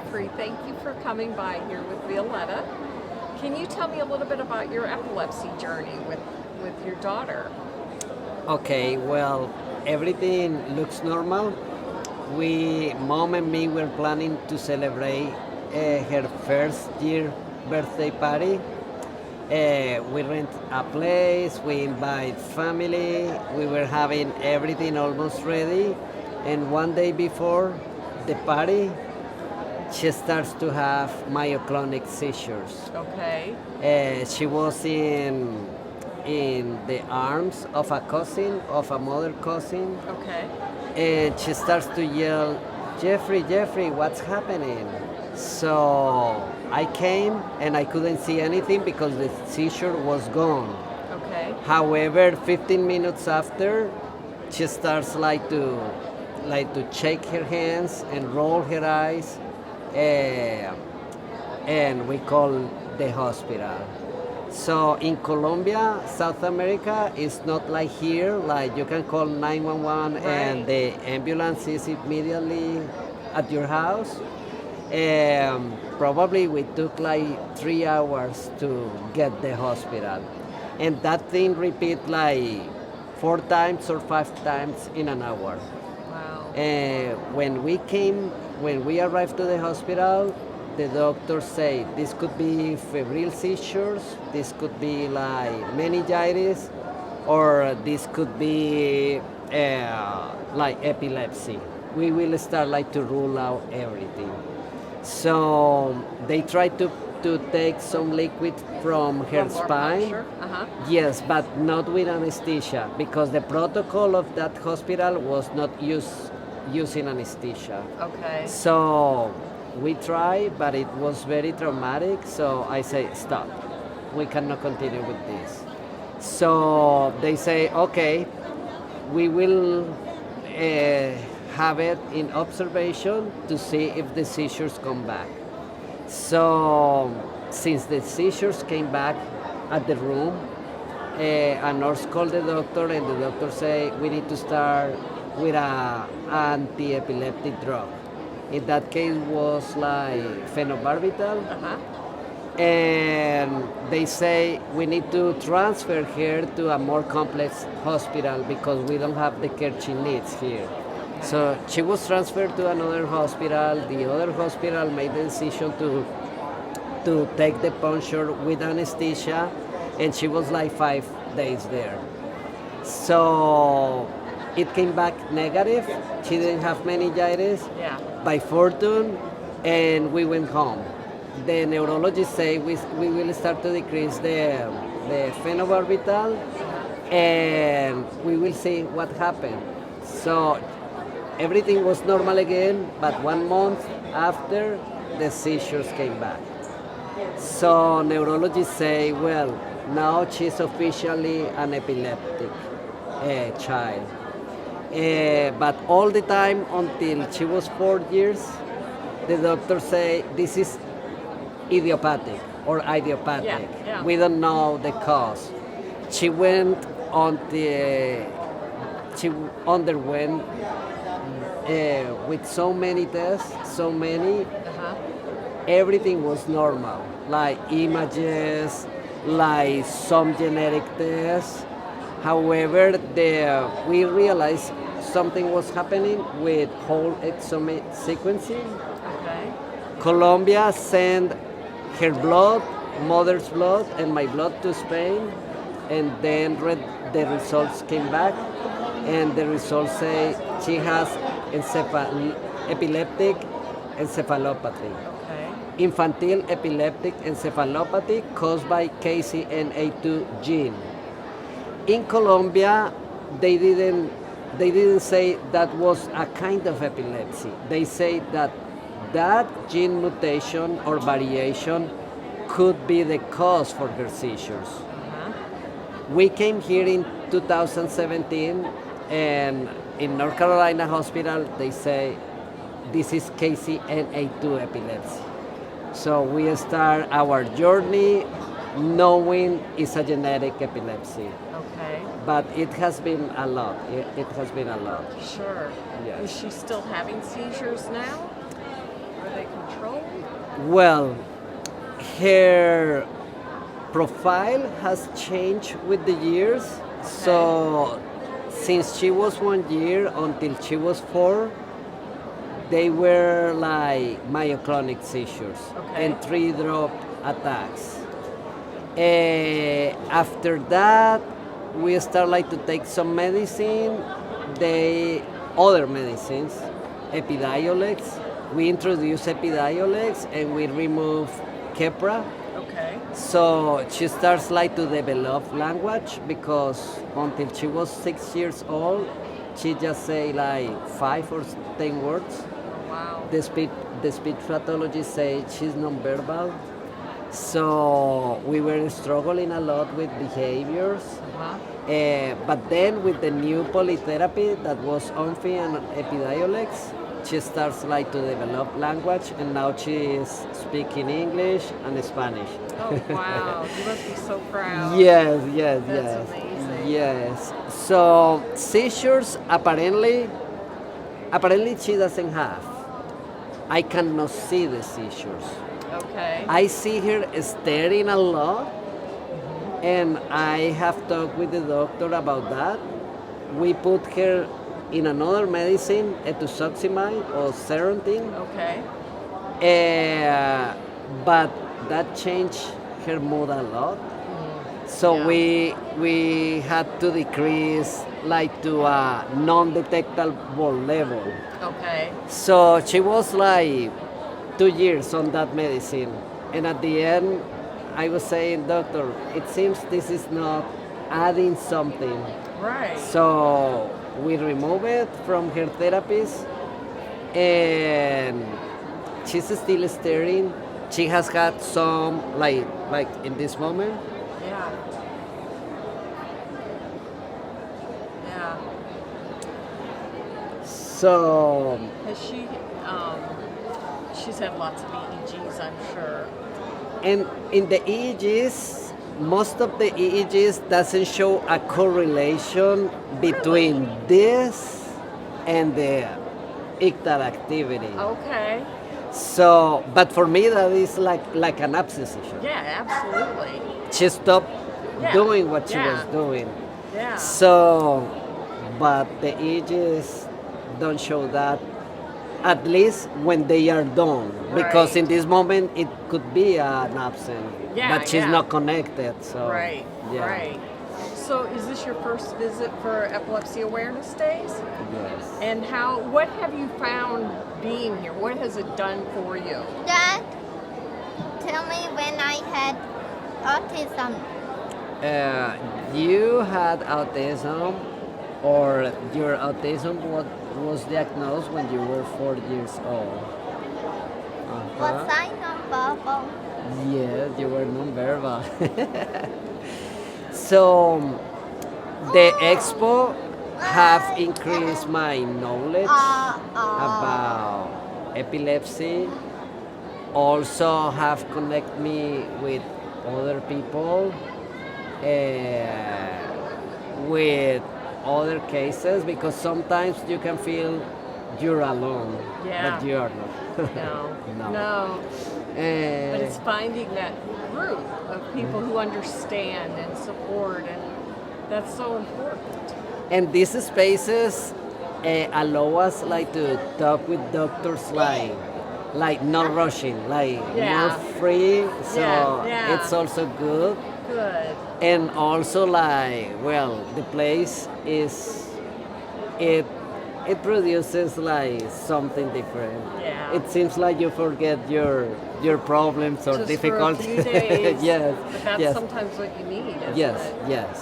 Jeffrey. Thank you for coming by here with Violetta. Can you tell me a little bit about your epilepsy journey with your daughter? Okay, well, everything looks normal. Mom and me, were planning to celebrate her first year birthday party. We rent a place, we invite family, we were having everything almost ready. And one day before the party, she starts to have myoclonic seizures. Okay. She was in the arms of a cousin, of a mother cousin, Okay. and she starts to yell, Jeffrey, Jeffrey, what's happening? So I came and I couldn't see anything because the seizure was gone. Okay. However, 15 minutes after, she starts like to shake her hands and roll her eyes, and we call the hospital. So in Colombia, South America, it's not like here, like you can call 911 and the ambulance is immediately at your house. Probably we took like 3 hours to get the hospital. And that thing repeat like 4 times or 5 times in an hour. Wow. When we arrived to the hospital, the doctor said this could be febrile seizures, this could be like meningitis, or this could be like epilepsy. We will start like to rule out everything. So they tried to take some liquid from her spine. Uh-huh. Yes, but not with anesthesia because the protocol of that hospital was not using anesthesia. Okay. So we tried, but it was very traumatic. So I say, stop. We cannot continue with this. So they say, okay, we will have it in observation to see if the seizures come back. So since the seizures came back at the room, a nurse called the doctor, and the doctor say we need to start with a anti-epileptic drug. In that case was like phenobarbital. Uh-huh. And they say we need to transfer her to a more complex hospital because we don't have the care she needs here. So she was transferred to another hospital. The other hospital made the decision to take the puncture with anesthesia, and she was like 5 days there. So it came back negative. She didn't have meningitis. Yeah. By fortune, and we went home. The neurologist say we will start to decrease the phenobarbital, and we will see what happened. So everything was normal again, but 1 month after, the seizures came back. So neurologists say, well, now she's officially an epileptic child. But all the time until she was 4 years, the doctor say this is idiopathic or idiopathic. Yeah. We don't know the cause. She underwent with so many tests, Uh-huh. everything was normal, like images, like some genetic tests. However, we realized something was happening with whole exome sequencing. Okay. Colombia sent her blood, mother's blood, and my blood to Spain, and then the results came back, and the results say she has epileptic encephalopathy. Okay. Infantile epileptic encephalopathy caused by KCNA2 gene. In Colombia, they didn't say that was a kind of epilepsy. They say that gene mutation or variation could be the cause for her seizures. Uh-huh. We came here in 2017, and in North Carolina hospital, they say this is KCNA2 epilepsy. So we start our journey knowing it's a genetic epilepsy. Okay. But it has been a lot. It has been a lot. Sure. Yes. Is she still having seizures now? Are they controlled? Well, her profile has changed with the years. So since she was 1 year until she was 4, they were like myoclonic seizures Okay. and 3 drop attacks. After that, we start like to take some medicine. They other medicines, Epidiolex. We introduce Epidiolex and we remove Keppra. Okay. So she starts like to develop language because until she was 6 years old, she just say like 5 or 10 words. Wow. The speech pathologist say she's nonverbal. So we were struggling a lot with behaviors. Uh-huh. But then with the new polytherapy that was Onfi and Epidiolex, she starts like to develop language and now she is speaking English and Spanish. Oh wow. You must be so proud. Yes, yes, That's yes. amazing. Yes. So seizures apparently she doesn't have. I cannot see the seizures. Okay. I see her staring a lot, and I have talked with the doctor about that. We put her in another medicine, ethosuximide or Serotine, Okay. but that changed her mood a lot. So Yeah. we had to decrease like to a non-detectable level. Okay. So she was like 2 years on that medicine. And at the end, I was saying, doctor, it seems this is not adding something. Right. So we remove it from her therapist and she's still staring. She has had some, like in this moment. Yeah. Yeah. So Has she? She's had lots of EEGs, I'm sure. and in the EEGs, most of the EEGs doesn't show a correlation between this and the ictal activity. Okay. So, but for me that is like an abscess issue. Yeah, absolutely. She stopped Yeah. doing what she Yeah. was doing. Yeah. So, but the EEGs don't show that, at least when they are done. Because Right. in this moment it could be an absent, Yeah, but she's yeah. not connected. So, Right. yeah. Right. So, is this your first visit for Epilepsy Awareness Days? Yes. And what have you found being here? What has it done for you? Dad, tell me when I had autism. You had autism, or your autism was diagnosed when you were 4 years old. Was I nonverbal? Yes, you were nonverbal. So the expo have increased my knowledge about epilepsy. Also have connect me with other people, with other cases, because sometimes you can feel you're alone, Yeah. but you are not. No. No. No. Eh, But it's finding that group of people who understand and support, and that's so important. And these spaces allow us like to talk with doctors like not rushing, like Yeah. more free. So Yeah, yeah. it's also good. Good. And also like, well, the place is it produces like something different. Yeah. It seems like you forget your problems or Just difficulties. for a few days. Yes. But that's yes. sometimes what you need. Isn't Yes. It? Yes.